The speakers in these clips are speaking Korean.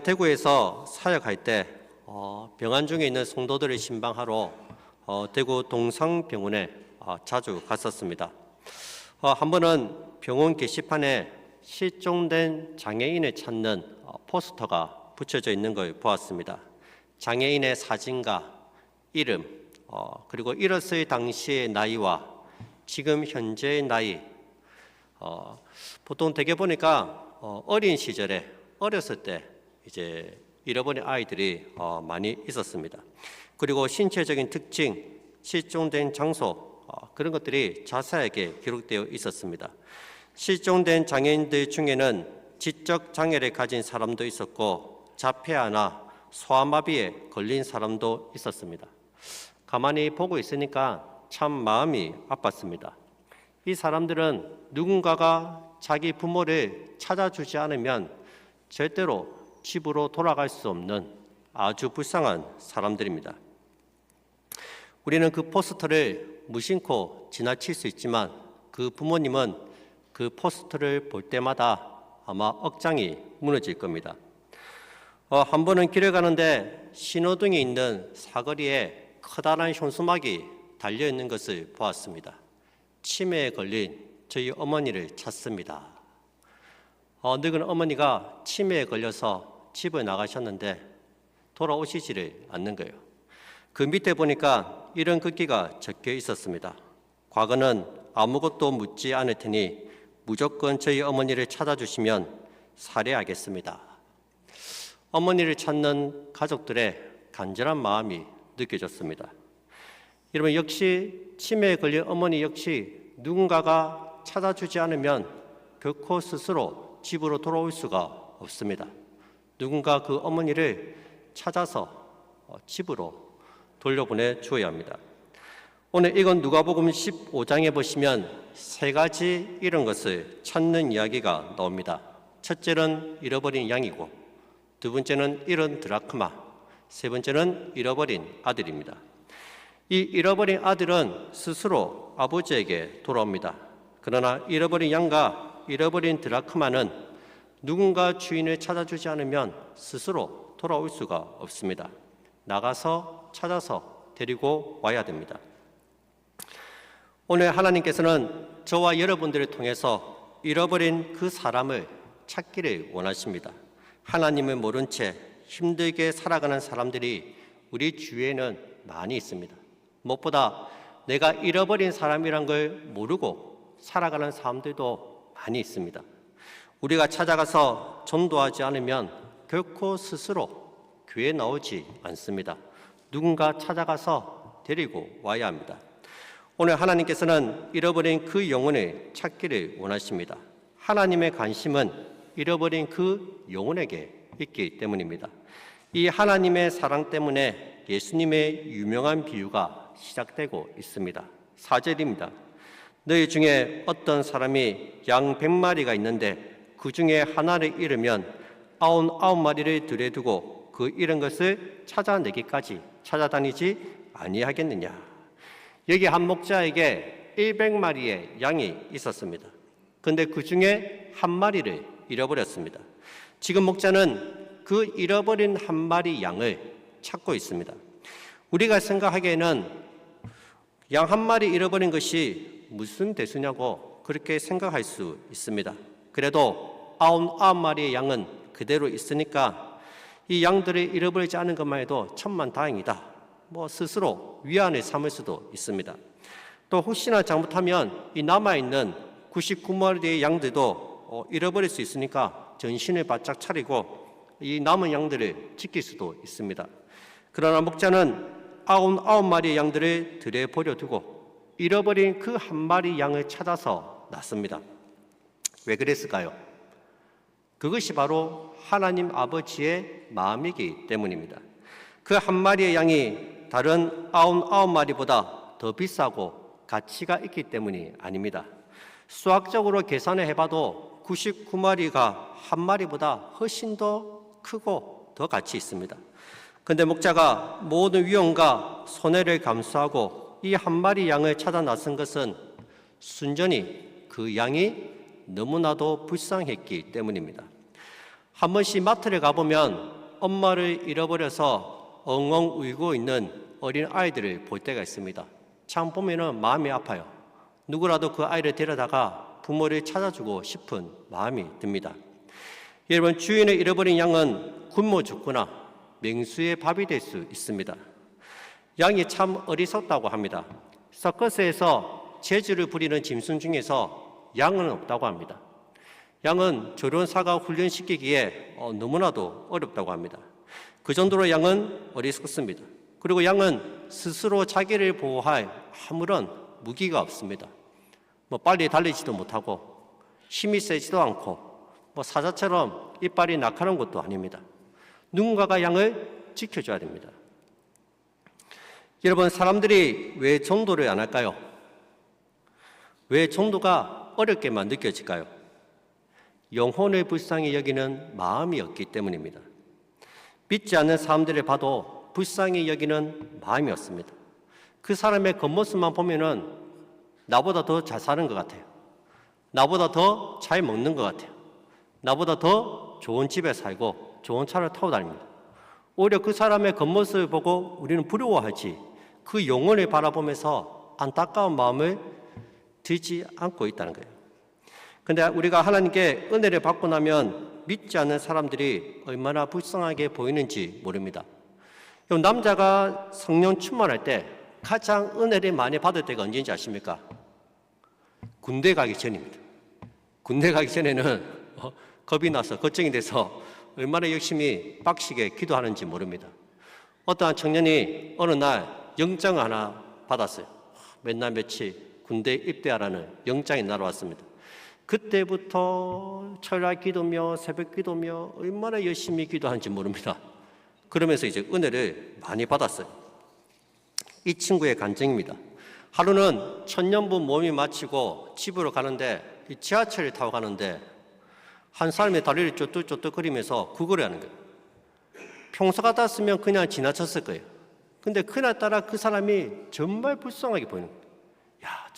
대구에서 사역할 때 병환 중에 있는 성도들을 신방하러 대구 동성병원에 자주 갔었습니다. 한 번은 병원 게시판에 실종된 장애인을 찾는 포스터가 붙여져 있는 걸 보았습니다. 장애인의 사진과 이름, 그리고 잃었을 당시의 나이와 지금 현재의 나이, 보통 대개 보니까 어린 시절에 어렸을 때 이제 잃어버린 아이들이 많이 있었습니다. 그리고 신체적인 특징, 실종된 장소, 그런 것들이 자세하게 기록되어 있었습니다. 실종된 장애인들 중에는 지적 장애를 가진 사람도 있었고 자폐아나 소아마비에 걸린 사람도 있었습니다. 가만히 보고 있으니까 참 마음이 아팠습니다. 이 사람들은 누군가가 자기 부모를 찾아주지 않으면 절대로 집으로 돌아갈 수 없는 아주 불쌍한 사람들입니다. 우리는 그 포스터를 무심코 지나칠 수 있지만 그 부모님은 그 포스터를 볼 때마다 아마 억장이 무너질 겁니다. 한 번은 길을 가는데 신호등이 있는 사거리에 커다란 현수막이 달려있는 것을 보았습니다. 치매에 걸린 저희 어머니를 찾습니다. 늙은 어머니가 치매에 걸려서 집을 나가셨는데 돌아오시지를 않는 거예요. 그 밑에 보니까 이런 글귀가 적혀 있었습니다. 과거는 아무것도 묻지 않을 테니 무조건 저희 어머니를 찾아주시면 살해하겠습니다. 어머니를 찾는 가족들의 간절한 마음이 느껴졌습니다. 여러분, 역시 치매에 걸린 어머니 역시 누군가가 찾아주지 않으면 결코 스스로 집으로 돌아올 수가 없습니다. 누군가 그 어머니를 찾아서 집으로 돌려보내 주어야 합니다. 오늘 이건 누가복음 15장에 보시면 세 가지 이런 것을 찾는 이야기가 나옵니다. 첫째는 잃어버린 양이고, 두 번째는 잃은 드라크마, 세 번째는 잃어버린 아들입니다. 이 잃어버린 아들은 스스로 아버지에게 돌아옵니다. 그러나 잃어버린 양과 잃어버린 드라크마는 누군가 주인을 찾아주지 않으면 스스로 돌아올 수가 없습니다. 나가서 찾아서 데리고 와야 됩니다. 오늘 하나님께서는 저와 여러분들을 통해서 잃어버린 그 사람을 찾기를 원하십니다. 하나님을 모른 채 힘들게 살아가는 사람들이 우리 주위에는 많이 있습니다. 무엇보다 내가 잃어버린 사람이란 걸 모르고 살아가는 사람들도 많이 있습니다. 우리가 찾아가서 전도하지 않으면 결코 스스로 교회에 나오지 않습니다. 누군가 찾아가서 데리고 와야 합니다. 오늘 하나님께서는 잃어버린 그 영혼을 찾기를 원하십니다. 하나님의 관심은 잃어버린 그 영혼에게 있기 때문입니다. 이 하나님의 사랑 때문에 예수님의 유명한 비유가 시작되고 있습니다. 4절입니다. 너희 중에 어떤 사람이 양 100마리가 있는데 그 중에 하나를 잃으면 99마리를 들에 두고 그 잃은 것을 찾아내기까지 찾아다니지 아니하겠느냐. 여기 한 목자에게 100마리의 양이 있었습니다. 그런데 그 중에 한 마리를 잃어버렸습니다. 지금 목자는 그 잃어버린 한 마리 양을 찾고 있습니다. 우리가 생각하기에는 양 한 마리 잃어버린 것이 무슨 대수냐고 그렇게 생각할 수 있습니다. 그래도 99마리의 양은 그대로 있으니까 이 양들을 잃어버리지 않은 것만 해도 천만다행이다. 스스로 위안을 삼을 수도 있습니다. 또 혹시나 잘못하면 이 남아있는 99마리의 양들도 잃어버릴 수 있으니까 정신을 바짝 차리고 이 남은 양들을 지킬 수도 있습니다. 그러나 목자는 99마리의 양들을 들에 버려두고 잃어버린 그 한 마리 양을 찾아서 났습니다. 왜 그랬을까요? 그것이 바로 하나님 아버지의 마음이기 때문입니다. 그 한 마리의 양이 다른 99마리보다 더 비싸고 가치가 있기 때문이 아닙니다. 수학적으로 계산을 해봐도 99마리가 한 마리보다 훨씬 더 크고 더 가치 있습니다. 그런데 목자가 모든 위험과 손해를 감수하고 이 한 마리 양을 찾아 나선 것은 순전히 그 양이 너무나도 불쌍했기 때문입니다. 한 번씩 마트에 가보면 엄마를 잃어버려서 엉엉 울고 있는 어린 아이들을 볼 때가 있습니다. 참 보면은 마음이 아파요. 누구라도 그 아이를 데려다가 부모를 찾아주고 싶은 마음이 듭니다. 여러분, 주인을 잃어버린 양은 굶어 죽거나 맹수의 밥이 될 수 있습니다. 양이 참 어리석다고 합니다. 서커스에서 재주를 부리는 짐승 중에서 양은 없다고 합니다. 양은 조련사가 훈련시키기에 너무나도 어렵다고 합니다. 그 정도로 양은 어리석습니다. 그리고 양은 스스로 자기를 보호할 아무런 무기가 없습니다. 빨리 달리지도 못하고 힘이 세지도 않고 사자처럼 이빨이 날카로운 것도 아닙니다. 누군가가 양을 지켜줘야 됩니다. 여러분, 사람들이 왜 전도를 안 할까요? 왜 전도가 어렵게만 느껴질까요? 영혼을 불쌍히 여기는 마음이 없기 때문입니다. 믿지 않는 사람들을 봐도 불쌍히 여기는 마음이 없습니다. 그 사람의 겉모습만 보면은 나보다 더 잘 사는 것 같아요. 나보다 더 잘 먹는 것 같아요. 나보다 더 좋은 집에 살고 좋은 차를 타고 다닙니다. 오히려 그 사람의 겉모습을 보고 우리는 부러워하지 그 영혼을 바라보면서 안타까운 마음을 들지 않고 있다는 거예요. 그런데 우리가 하나님께 은혜를 받고 나면 믿지 않는 사람들이 얼마나 불쌍하게 보이는지 모릅니다. 남자가 성령 충만할 때 가장 은혜를 많이 받을 때가 언제인지 아십니까? 군대 가기 전입니다. 군대 가기 전에는 겁이 나서 걱정이 돼서 얼마나 열심히 빡시게 기도하는지 모릅니다. 어떠한 청년이 어느 날 영장 하나 받았어요. 몇날 며칠 군대 입대하라는 영장이 날아왔습니다. 그때부터 철야 기도며 새벽 기도며 얼마나 열심히 기도하는지 모릅니다. 그러면서 이제 은혜를 많이 받았어요. 이 친구의 간증입니다. 하루는 천년부 모임이 마치고 집으로 가는데 지하철을 타고 가는데 한 사람이 다리를 쫓뚝쫓뚝거리면서 구걸을 하는 거예요. 평소 같았으면 그냥 지나쳤을 거예요. 근데 그날따라 그 사람이 정말 불쌍하게 보이는 거예요. 야,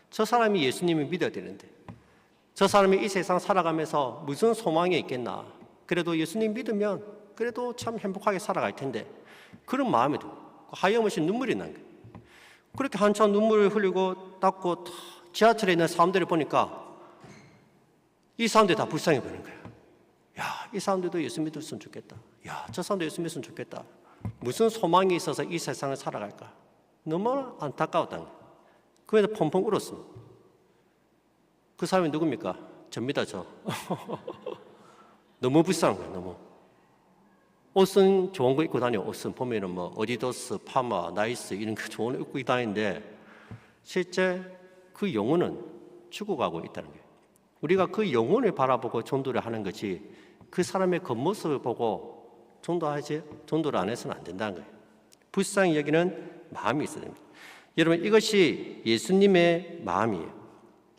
저 사람이 예수님을 믿어야 되는데 저 사람이 이 세상 살아가면서 무슨 소망이 있겠나. 그래도 예수님 믿으면 그래도 참 행복하게 살아갈 텐데 그런 마음이 들고 하염없이 눈물이 난 거예요. 그렇게 한참 눈물을 흘리고 닦고 지하철에 있는 사람들을 보니까 이 사람들이 다 불쌍해 보이는 거예요. 야, 이 사람들도 예수 믿었으면 좋겠다. 야, 저 사람도 예수 믿었으면 좋겠다. 무슨 소망이 있어서 이 세상을 살아갈까. 너무 안타까웠다는 거예요. 그래서 펑펑 울었습니다. 그 사람이 누굽니까? 접니다, 저. 너무 불쌍한 거예요, 너무. 옷은 좋은 거 입고 다녀. 옷은 보면은 어디더스, 파마, 나이스 이런 거 좋은 거 입고 다니는데 실제 그 영혼은 죽어가고 있다는 거예요. 우리가 그 영혼을 바라보고 전도를 하는 거지 그 사람의 겉모습을 보고 전도를 안 해서는 안 된다는 거예요. 불쌍히 여기는 마음이 있어야 됩니다. 여러분, 이것이 예수님의 마음이에요.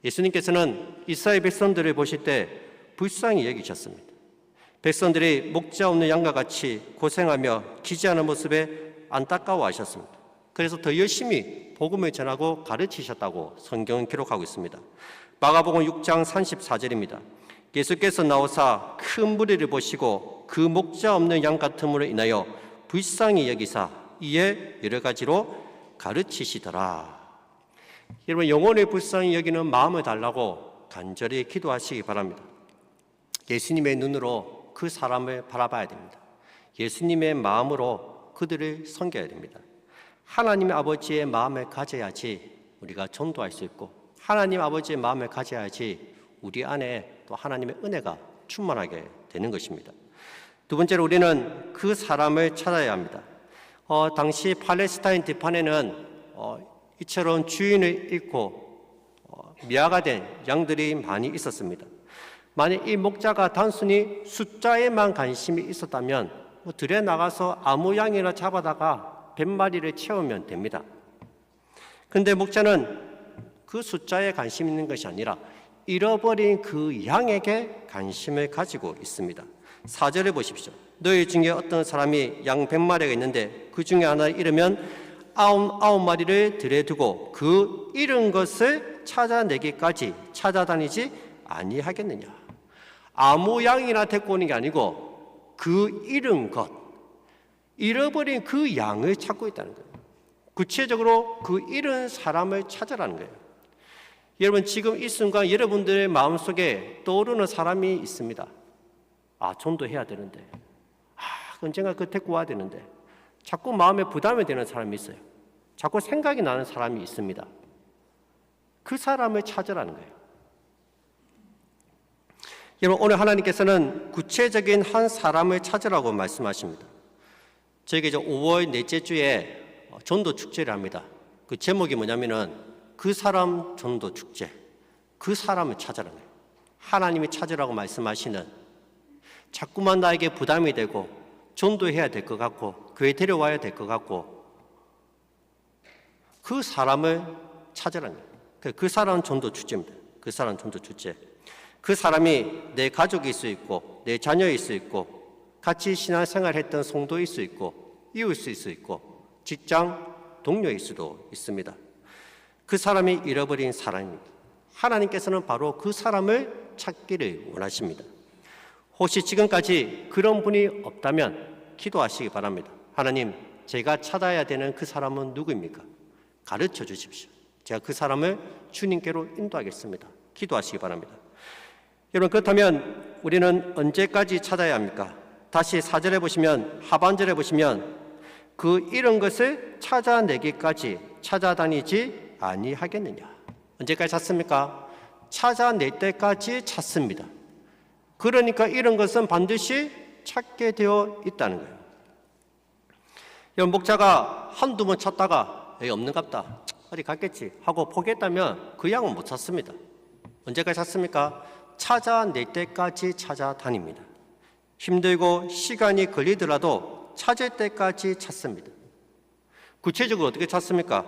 예수님께서는 이스라엘 백성들을 보실 때 불쌍히 여기셨습니다. 백성들이 목자 없는 양과 같이 고생하며 기지하는 모습에 안타까워하셨습니다. 그래서 더 열심히 복음을 전하고 가르치셨다고 성경은 기록하고 있습니다. 마가복음 6장 34절입니다. 예수께서 나오사 큰 무리를 보시고 그 목자 없는 양 같음으로 인하여 불쌍히 여기사 이에 여러 가지로 가르치시더라. 여러분, 영혼의 불쌍히 여기는 마음을 달라고 간절히 기도하시기 바랍니다. 예수님의 눈으로 그 사람을 바라봐야 됩니다. 예수님의 마음으로 그들을 섬겨야 됩니다. 하나님 아버지의 마음을 가져야지 우리가 전도할 수 있고 하나님 아버지의 마음을 가져야지 우리 안에 또 하나님의 은혜가 충만하게 되는 것입니다. 두 번째로 우리는 그 사람을 찾아야 합니다. 당시 팔레스타인 뒷판에는 이처럼 주인을 잃고 미아가 된 양들이 많이 있었습니다. 만약 이 목자가 단순히 숫자에만 관심이 있었다면 들에 나가서 아무 양이나 잡아다가 100마리를 채우면 됩니다. 그런데 목자는 그 숫자에 관심 있는 것이 아니라 잃어버린 그 양에게 관심을 가지고 있습니다. 4절을 보십시오. 너희 중에 어떤 사람이 양 100마리가 있는데 그 중에 하나를 잃으면 99마리를 들에 두고 그 잃은 것을 찾아내기까지 찾아다니지 아니하겠느냐. 아무 양이나 데리고 오는 게 아니고 그 잃은 것, 잃어버린 그 양을 찾고 있다는 거예요. 구체적으로 그 잃은 사람을 찾으라는 거예요. 여러분, 지금 이 순간 여러분들의 마음속에 떠오르는 사람이 있습니다. 아, 전도해야 되는데, 언젠가 그 데리고 와야 되는데, 자꾸 마음에 부담이 되는 사람이 있어요. 자꾸 생각이 나는 사람이 있습니다. 그 사람을 찾으라는 거예요. 여러분, 오늘 하나님께서는 구체적인 한 사람을 찾으라고 말씀하십니다. 저희가 이제 5월 넷째 주에 전도 축제를 합니다. 그 제목이 뭐냐면은 그 사람 전도 축제. 그 사람을 찾으라는 거예요. 하나님이 찾으라고 말씀하시는, 자꾸만 나에게 부담이 되고 전도해야 될 것 같고 교회 데려와야 될 것 같고 그 사람을 찾으라는 거예요. 그 사람은 전도 축제입니다. 그 사람 전도 축제. 그 사람이 내 가족일 수 있고 내 자녀일 수 있고 같이 신앙생활했던 성도일 수 있고 이웃일 수 있고 직장 동료일 수도 있습니다. 그 사람이 잃어버린 사람입니다. 하나님께서는 바로 그 사람을 찾기를 원하십니다. 혹시 지금까지 그런 분이 없다면 기도하시기 바랍니다. 하나님, 제가 찾아야 되는 그 사람은 누구입니까? 가르쳐 주십시오. 제가 그 사람을 주님께로 인도하겠습니다. 기도하시기 바랍니다. 여러분, 그렇다면 우리는 언제까지 찾아야 합니까? 다시 4절에 보시면, 하반절에 보시면 그 잃은 것을 찾아내기까지 찾아다니지 아니하겠느냐. 언제까지 찾습니까? 찾아낼 때까지 찾습니다. 그러니까 잃은 것은 반드시 찾게 되어 있다는 거예요. 여러분, 목자가 한두 번 찾다가 여기 없는갑다, 어디 갔겠지 하고 포기했다면 그 양은 못 찾습니다. 언제까지 찾습니까? 찾아낼 때까지 찾아다닙니다. 힘들고 시간이 걸리더라도 찾을 때까지 찾습니다. 구체적으로 어떻게 찾습니까?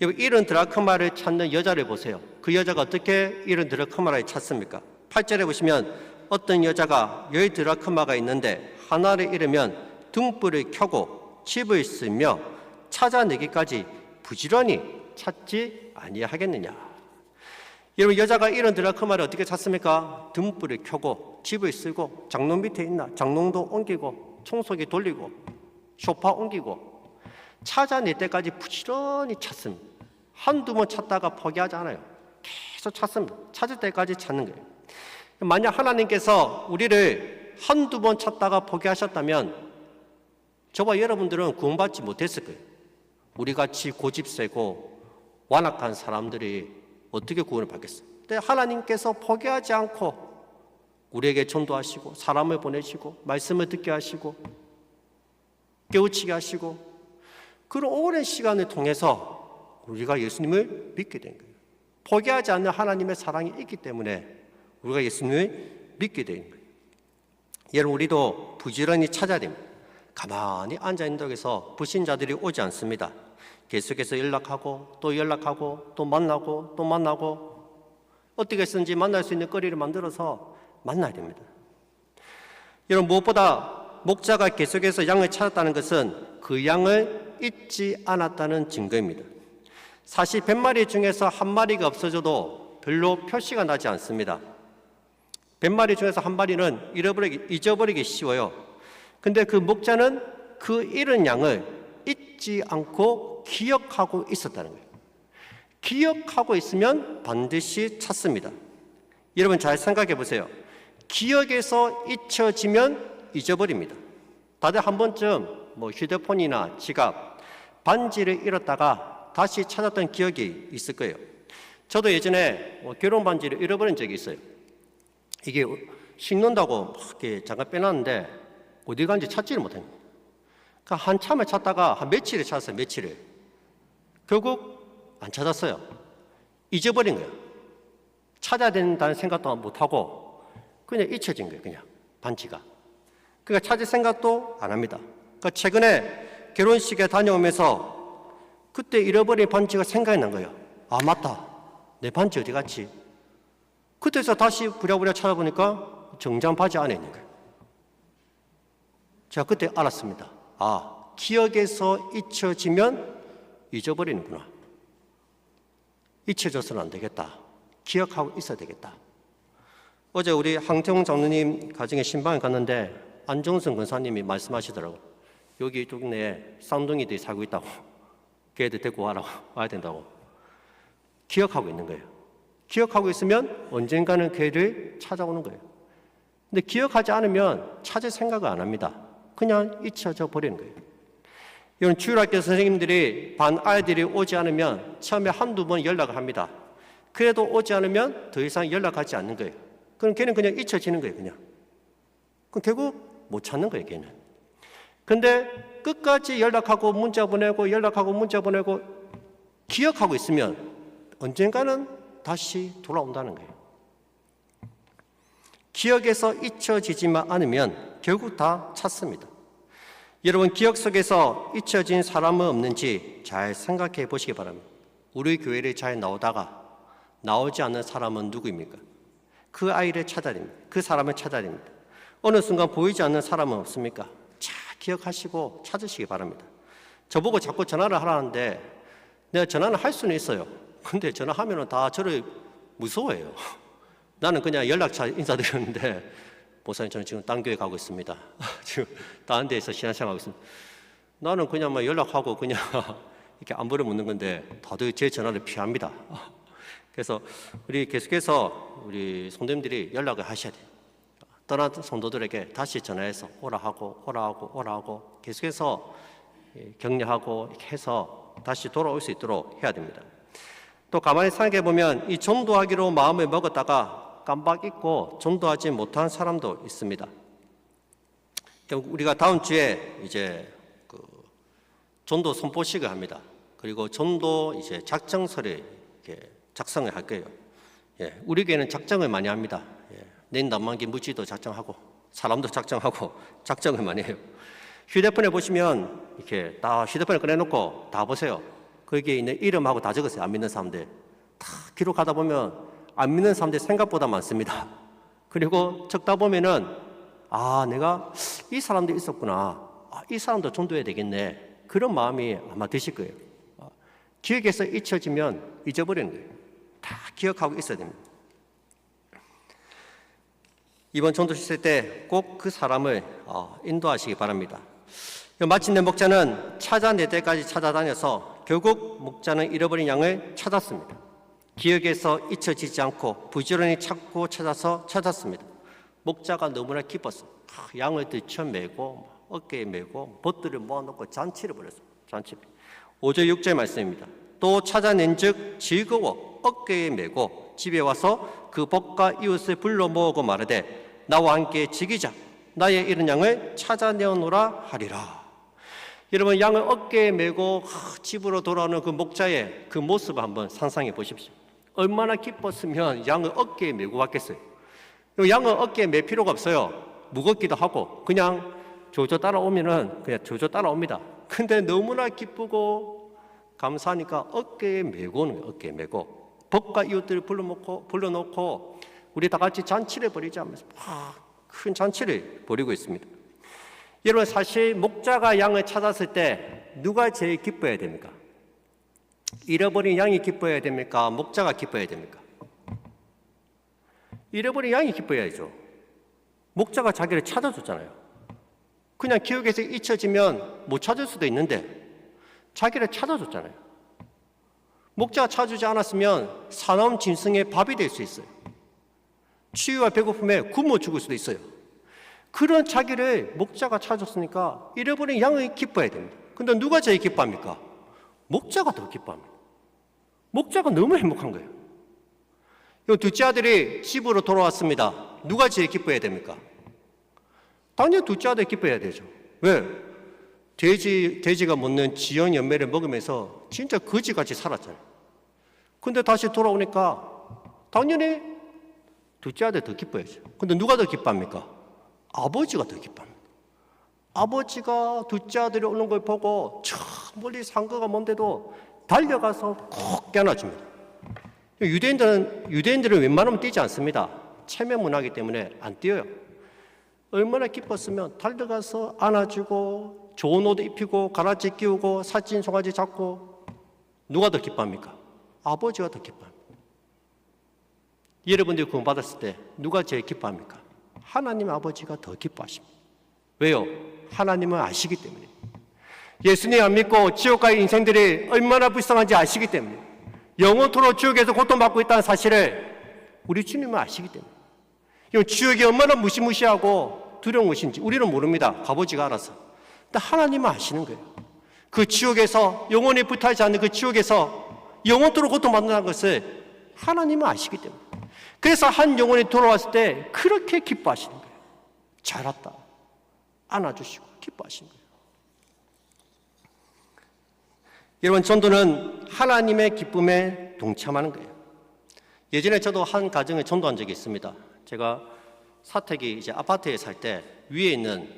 여러분, 잃은 드라크마를 찾는 여자를 보세요. 그 여자가 어떻게 잃은 드라크마를 찾습니까? 8절에 보시면 어떤 여자가 10 드라크마가 있는데 하나를 잃으면 등불을 켜고 집을 쓰며 찾아내기까지 부지런히 찾지 아니하겠느냐. 여러분, 여자가 잃은 드라크마를 어떻게 찾습니까? 등불을 켜고 집을 쓰고 장롱 밑에 있나 장롱도 옮기고 청소기 돌리고 소파 옮기고 찾아낼 때까지 부지런히 찾습니다. 한두 번 찾다가 포기하지 않아요. 계속 찾습니다. 찾을 때까지 찾는 거예요. 만약 하나님께서 우리를 한두 번 찾다가 포기하셨다면 저와 여러분들은 구원받지 못했을 거예요. 우리같이 고집세고 완악한 사람들이 어떻게 구원을 받겠어요? 근데 하나님께서 포기하지 않고 우리에게 전도하시고 사람을 보내시고 말씀을 듣게 하시고 깨우치게 하시고 그런 오랜 시간을 통해서 우리가 예수님을 믿게 된 거예요. 포기하지 않는 하나님의 사랑이 있기 때문에 우리가 예수님을 믿게 된 거예요. 여러분, 우리도 부지런히 찾아야 됩니다. 가만히 앉아있는다고 해서 불신자들이 오지 않습니다. 계속해서 연락하고 또 연락하고 또 만나고 또 만나고 어떻게 해서든지 만날 수 있는 거리를 만들어서 만나야 됩니다. 여러분, 무엇보다 목자가 계속해서 양을 찾았다는 것은 그 양을 잊지 않았다는 증거입니다. 사실 100마리 중에서 한 마리가 없어져도 별로 표시가 나지 않습니다. 100마리 중에서 한 마리는 잊어버리기 쉬워요. 근데 그 목자는 그 잃은 양을 잊지 않고 기억하고 있었다는 거예요. 기억하고 있으면 반드시 찾습니다. 여러분, 잘 생각해 보세요. 기억에서 잊혀지면 잊어버립니다. 다들 한 번쯤 휴대폰이나 지갑, 반지를 잃었다가 다시 찾았던 기억이 있을 거예요. 저도 예전에 결혼 반지를 잃어버린 적이 있어요. 이게 신는다고 막 이렇게 잠깐 빼놨는데 어디 간지 찾지를 못합니다. 그러니까 한참을 찾다가 한 며칠을 찾았어요. 며칠을. 결국 안 찾았어요. 잊어버린 거예요. 찾아야 된다는 생각도 못하고 그냥 잊혀진 거예요. 그냥 반지가. 그러니까 찾을 생각도 안 합니다. 그러니까 최근에 결혼식에 다녀오면서 그때 잃어버린 반지가 생각이 난 거예요. 아, 맞다. 내 반지 어디 갔지? 그때서 다시 부랴부랴 찾아보니까 정장 바지 안에 있는 거예요. 제가 그때 알았습니다. 아, 기억에서 잊혀지면 잊어버리는구나. 잊혀져서는 안 되겠다. 기억하고 있어야 되겠다. 어제 우리 황태웅 장로님 가정에 신방에 갔는데 안정선 권사님이 말씀하시더라고. 여기 동네에 쌍둥이들이 살고 있다고. 걔들 데리고 와야 된다고. 기억하고 있는 거예요. 기억하고 있으면 언젠가는 걔를 찾아오는 거예요. 근데 기억하지 않으면 찾을 생각을 안 합니다. 그냥 잊혀져 버리는 거예요. 이런 주일학교 선생님들이 반 아이들이 오지 않으면 처음에 한두 번 연락을 합니다. 그래도 오지 않으면 더 이상 연락하지 않는 거예요. 그럼 걔는 그냥 잊혀지는 거예요, 그냥. 그럼 결국 못 찾는 거예요, 걔는. 근데 끝까지 연락하고 문자 보내고 연락하고 문자 보내고 기억하고 있으면 언젠가는 다시 돌아온다는 거예요. 기억에서 잊혀지지만 않으면 결국 다 찾습니다. 여러분, 기억 속에서 잊혀진 사람은 없는지 잘 생각해 보시기 바랍니다. 우리 교회를 잘 나오다가 나오지 않는 사람은 누구입니까? 그 아이를 찾아야 됩니다. 그 사람을 찾아야 됩니다. 어느 순간 보이지 않는 사람은 없습니까? 잘 기억하시고 찾으시기 바랍니다. 저보고 자꾸 전화를 하라는데 내가 전화는 할 수는 있어요. 근데 전화하면 다 저를 무서워해요. 나는 그냥 연락처 인사드렸는데 목사님, 저는 지금 딴 교회 가고 있습니다. 지금 다른 데에서 신앙생활하고 있습니다. 나는 그냥 막 연락하고 그냥 이렇게 안부를 묻는 건데 다들 제 전화를 피합니다. 그래서 우리 계속해서 우리 성도님들이 연락을 하셔야 돼요. 떠난 성도들에게 다시 전화해서 오라 하고 계속해서 격려하고 이렇게 해서 다시 돌아올 수 있도록 해야 됩니다. 또 가만히 생각해 보면 이 전도하기로 마음을 먹었다가 깜빡 잊고 전도하지 못한 사람도 있습니다. 우리가 다음 주에 이제 그 전도 선포식을 합니다. 그리고 전도 이제 작정서를 이렇게 작성을 할 거예요. 예, 우리 교회는 작정을 많이 합니다. 예, 내인 남만기 무지도 작정하고 사람도 작정하고 작정을 많이 해요. 휴대폰에 보시면 이렇게 다 휴대폰을 꺼내놓고 다 보세요. 거기에 있는 이름하고 다 적었어요. 안 믿는 사람들 다 기록하다 보면 안 믿는 사람들이 생각보다 많습니다. 그리고 적다 보면은 내가 이 사람도 있었구나. 이 사람도 전도해야 되겠네. 그런 마음이 아마 드실 거예요. 기억에서 잊혀지면 잊어버리는 거예요. 다 기억하고 있어야 됩니다. 이번 전도 있을 때 꼭 그 사람을 인도하시기 바랍니다. 마침내 목자는 찾아낼 때까지 찾아다녀서 결국 목자는 잃어버린 양을 찾았습니다. 기억에서 잊혀지지 않고 부지런히 찾고 찾았습니다. 목자가 너무나 기뻤어요. 양을 들쳐매고 어깨에 메고 벗들을 모아놓고 잔치를 벌였습니다. 잔치. 5절 6절 말씀입니다. 또 찾아낸 즉 즐거워 어깨에 메고 집에 와서 그 벗과 이웃을 불러 모으고 말하되 나와 함께 지기자 나의 잃은 양을 찾아내어노라 하리라. 여러분, 양을 어깨에 메고 집으로 돌아오는 그 목자의 그 모습을 한번 상상해 보십시오. 얼마나 기뻤으면 양을 어깨에 메고 왔겠어요. 양은 어깨에 맬 필요가 없어요. 무겁기도 하고 그냥 조조 따라오면은 그냥 조조 따라옵니다. 근데 너무나 기쁘고 감사하니까 어깨에 메고 오는 거예요. 어깨에 메고 벗과 이웃들을 불러놓고 우리 다 같이 잔치를 벌이자 하면서 큰 잔치를 벌이고 있습니다. 여러분, 사실 목자가 양을 찾았을 때 누가 제일 기뻐해야 됩니까? 잃어버린 양이 기뻐해야 됩니까? 목자가 기뻐해야 됩니까? 잃어버린 양이 기뻐해야죠. 목자가 자기를 찾아줬잖아요. 그냥 기억에서 잊혀지면 못 찾을 수도 있는데 자기를 찾아줬잖아요. 목자가 찾아주지 않았으면 사나운 짐승의 밥이 될 수 있어요. 추위와 배고픔에 굶어 죽을 수도 있어요. 그런 자기를 목자가 찾아줬으니까 잃어버린 양이 기뻐해야 됩니다. 근데 누가 제일 기뻐합니까? 목자가 더 기뻐합니다. 목자가 너무 행복한 거예요. 이 둘째 아들이 집으로 돌아왔습니다. 누가 제일 기뻐해야 됩니까? 당연히 둘째 아들이 기뻐해야 되죠. 왜? 돼지가 먹는 지연 열매를 먹으면서 진짜 거지같이 살았잖아요. 근데 다시 돌아오니까 당연히 둘째 아들이 더 기뻐해야죠. 근데 누가 더 기뻐합니까? 아버지가 더 기뻐합니다. 아버지가 둘째 아들이 오는 걸 보고 저 멀리 상거가 먼데도 달려가서 꼭 껴안아줍니다. 유대인들은 웬만하면 뛰지 않습니다. 체면 문화이기 때문에 안 뛰어요. 얼마나 기뻤으면 달려가서 안아주고 좋은 옷 입히고 가라지 끼우고 사진 송아지 잡고. 누가 더 기뻐합니까? 아버지가 더 기뻐합니다. 여러분들이 구원받았을 때 누가 제일 기뻐합니까? 하나님 아버지가 더 기뻐하십니다. 왜요? 하나님은 아시기 때문에. 예수님 안 믿고 지옥 갈 인생들이 얼마나 불쌍한지 아시기 때문에. 영원토록 지옥에서 고통받고 있다는 사실을 우리 주님은 아시기 때문에. 지옥이 얼마나 무시무시하고 두려운 것인지 우리는 모릅니다. 가보지가 않아서. 근데 하나님은 아시는 거예요. 그 지옥에서 영원히 불타지 않는 그 지옥에서 영원토록 고통받는다는 것을 하나님은 아시기 때문에. 그래서 한 영혼이 돌아왔을 때 그렇게 기뻐하시는 거예요. 잘 왔다. 안아주시고 기뻐하시는 거예요. 여러분, 전도는 하나님의 기쁨에 동참하는 거예요. 예전에 저도 한 가정에 전도한 적이 있습니다. 제가 사택이 이제 아파트에 살 때 위에 있는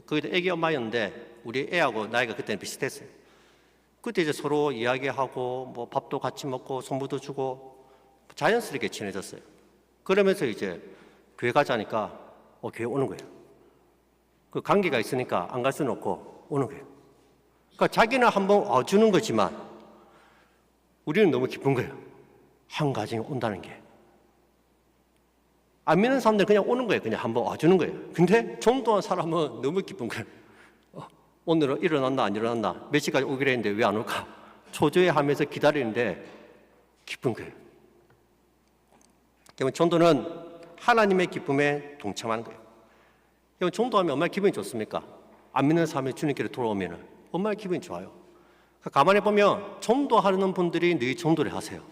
거기도 애기 엄마였는데 우리 애하고 나이가 그때는 비슷했어요. 그때 이제 서로 이야기하고 뭐 밥도 같이 먹고 선물도 주고 자연스럽게 친해졌어요. 그러면서 이제 교회 가자니까 교회 오는 거예요. 그 관계가 있으니까 안 갈 수는 없고 오는 거예요. 그러니까 자기는 한번 와주는 거지만 우리는 너무 기쁜 거예요. 한 가정에 온다는 게. 안 믿는 사람들은 그냥 오는 거예요. 그냥 한번 와주는 거예요. 근데 전도한 사람은 너무 기쁜 거예요. 오늘은 일어났나 안 일어났나, 몇 시까지 오기로 했는데 왜 안 올까, 초조해하면서 기다리는데 기쁜 거예요. 여러분, 전도는 하나님의 기쁨에 동참하는 거예요. 여러분, 전도하면 얼마나 기분이 좋습니까? 안 믿는 사람이 주님께로 돌아오면 얼마나 기분이 좋아요. 가만히 보면 전도하는 분들이 늘 전도를 하세요.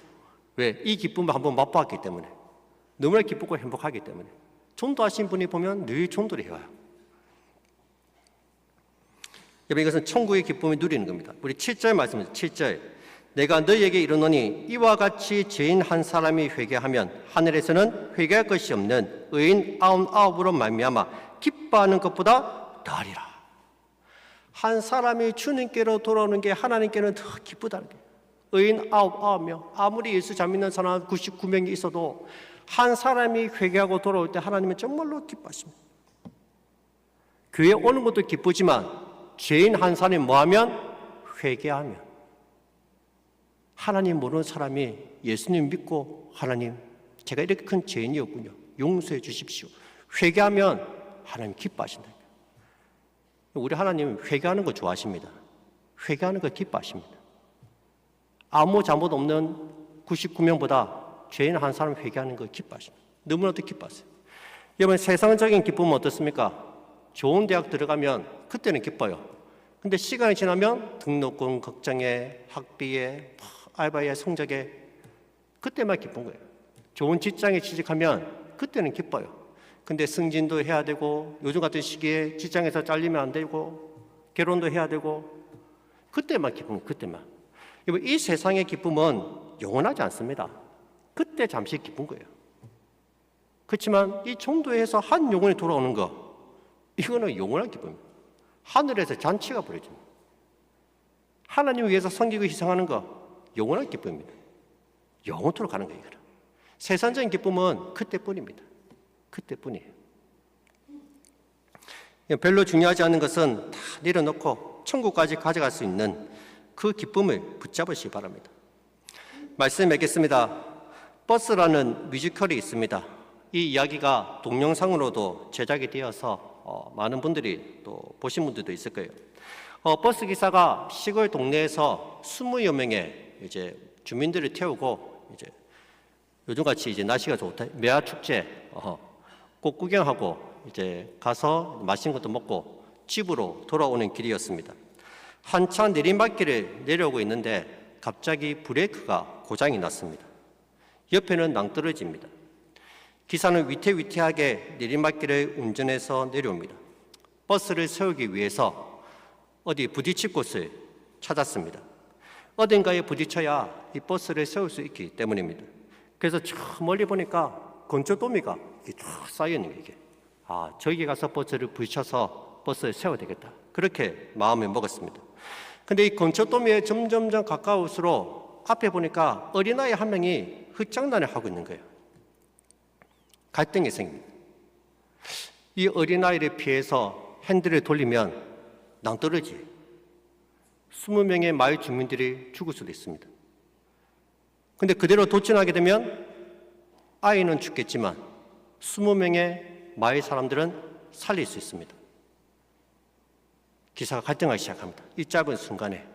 왜? 이 기쁨을 한번 맛보았기 때문에. 너무나 기쁘고 행복하기 때문에. 전도하신 분이 보면 늘 전도를 해와요. 여러분, 이것은 천국의 기쁨을 누리는 겁니다. 우리 7절 말씀입니다. 7절. 내가 너희에게 이르노니 이와 같이 죄인 한 사람이 회개하면 하늘에서는 회개할 것이 없는 의인 99으로 말미암아 기뻐하는 것보다 더하리라. 한 사람이 주님께로 돌아오는 게 하나님께는 더 기쁘다는 거예요. 의인 99명, 아무리 예수 잘 믿는 사람 99명이 있어도 한 사람이 회개하고 돌아올 때 하나님은 정말로 기뻐하십니다. 교회 오는 것도 기쁘지만 죄인 한 사람이 뭐하면? 회개하면. 하나님 모르는 사람이 예수님 믿고 하나님, 제가 이렇게 큰 죄인이었군요. 용서해 주십시오. 회개하면 하나님 기뻐하신다. 우리 하나님은 회개하는 거 좋아하십니다. 회개하는 거 기뻐하십니다. 아무 잘못 없는 99명보다 죄인 한 사람 회개하는 거 기뻐하십니다. 너무나도 기뻐하세요. 여러분, 세상적인 기쁨은 어떻습니까? 좋은 대학 들어가면 그때는 기뻐요. 근데 시간이 지나면 등록금 걱정에, 학비에, 알바에, 성적에, 그때만 기쁜 거예요. 좋은 직장에 취직하면 그때는 기뻐요. 근데 승진도 해야 되고, 요즘 같은 시기에 직장에서 잘리면 안 되고, 결혼도 해야 되고, 그때만 기쁜 거예요. 그때만. 이 세상의 기쁨은 영원하지 않습니다. 그때 잠시 기쁜 거예요. 그렇지만 이 전도에서 한 영혼이 돌아오는 거, 이거는 영원한 기쁨입니다. 하늘에서 잔치가 벌어집니다. 하나님 위해서 섬기고 희생하는 거, 영원한 기쁨입니다. 영원토록 가는 거예요. 세상적인 기쁨은 그때뿐입니다. 그때뿐이에요. 별로 중요하지 않은 것은 다 내려놓고 천국까지 가져갈 수 있는 그 기쁨을 붙잡으시기 바랍니다. 말씀 맺겠습니다. 버스라는 뮤지컬이 있습니다. 이 이야기가 동영상으로도 제작이 되어서 많은 분들이 또 보신 분들도 있을 거예요. 버스 기사가 시골 동네에서 20여 명의 이제 주민들을 태우고 이제 요즘같이 이제 날씨가 좋다 매화 축제 꼭 구경하고 이제 가서 맛있는 것도 먹고 집으로 돌아오는 길이었습니다. 한참 내리막길을 내려오고 있는데 갑자기 브레이크가 고장이 났습니다. 옆에는 낭떠러지입니다. 기사는 위태위태하게 내리막길을 운전해서 내려옵니다. 버스를 세우기 위해서 어디 부딪힐 곳을 찾았습니다. 어딘가에 부딪혀야 이 버스를 세울 수 있기 때문입니다. 그래서 저 멀리 보니까 건초더미가 쫙 쌓여있는 게 이게. 저기 가서 버스를 부딪혀서 버스를 세워야 되겠다. 그렇게 마음을 먹었습니다. 근데 이 건초더미에 점점점 가까울수록 앞에 보니까 어린아이 한 명이 흙장난을 하고 있는 거예요. 갈등이 생깁니다. 이 어린아이를 피해서 핸들을 돌리면 낭떠러지 20명의 마을 주민들이 죽을 수도 있습니다. 근데 그대로 도전하게 되면 아이는 죽겠지만 20명의 마을 사람들은 살릴 수 있습니다. 기사가 갈등하기 시작합니다. 이 짧은 순간에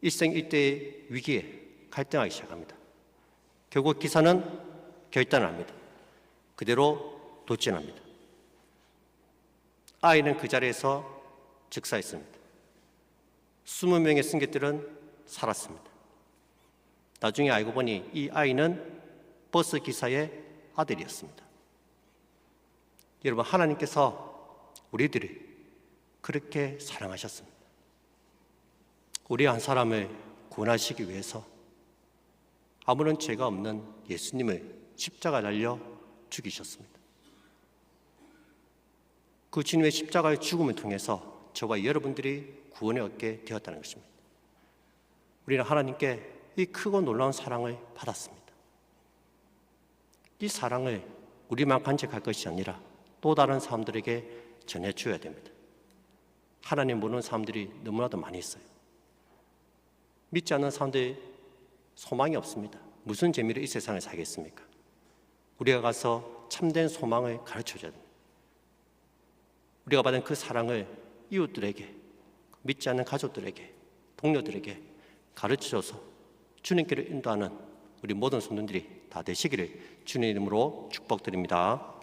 일생일대의 위기에 갈등하기 시작합니다. 결국 기사는 결단을 합니다. 그대로 돌진합니다. 아이는 그 자리에서 즉사했습니다. 20명의 승객들은 살았습니다. 나중에 알고 보니 이 아이는 버스 기사의 아들이었습니다. 여러분, 하나님께서 우리들을 그렇게 사랑하셨습니다. 우리 한 사람을 구원하시기 위해서 아무런 죄가 없는 예수님을 십자가에 달려 죽이셨습니다. 그 주님의 십자가의 죽음을 통해서 저와 여러분들이 구원을 얻게 되었다는 것입니다. 우리는 하나님께 이 크고 놀라운 사랑을 받았습니다. 이 사랑을 우리만 간직할 것이 아니라 또 다른 사람들에게 전해줘야 됩니다. 하나님 모르는 사람들이 너무나도 많이 있어요. 믿지 않는 사람들이 소망이 없습니다. 무슨 재미로 이 세상에 살겠습니까? 우리가 가서 참된 소망을 가르쳐줘야 됩니다. 우리가 받은 그 사랑을 이웃들에게, 믿지 않는 가족들에게, 동료들에게 가르쳐줘서 주님께로 인도하는 우리 모든 성도들이 다 되시기를 주님 이름으로 축복드립니다.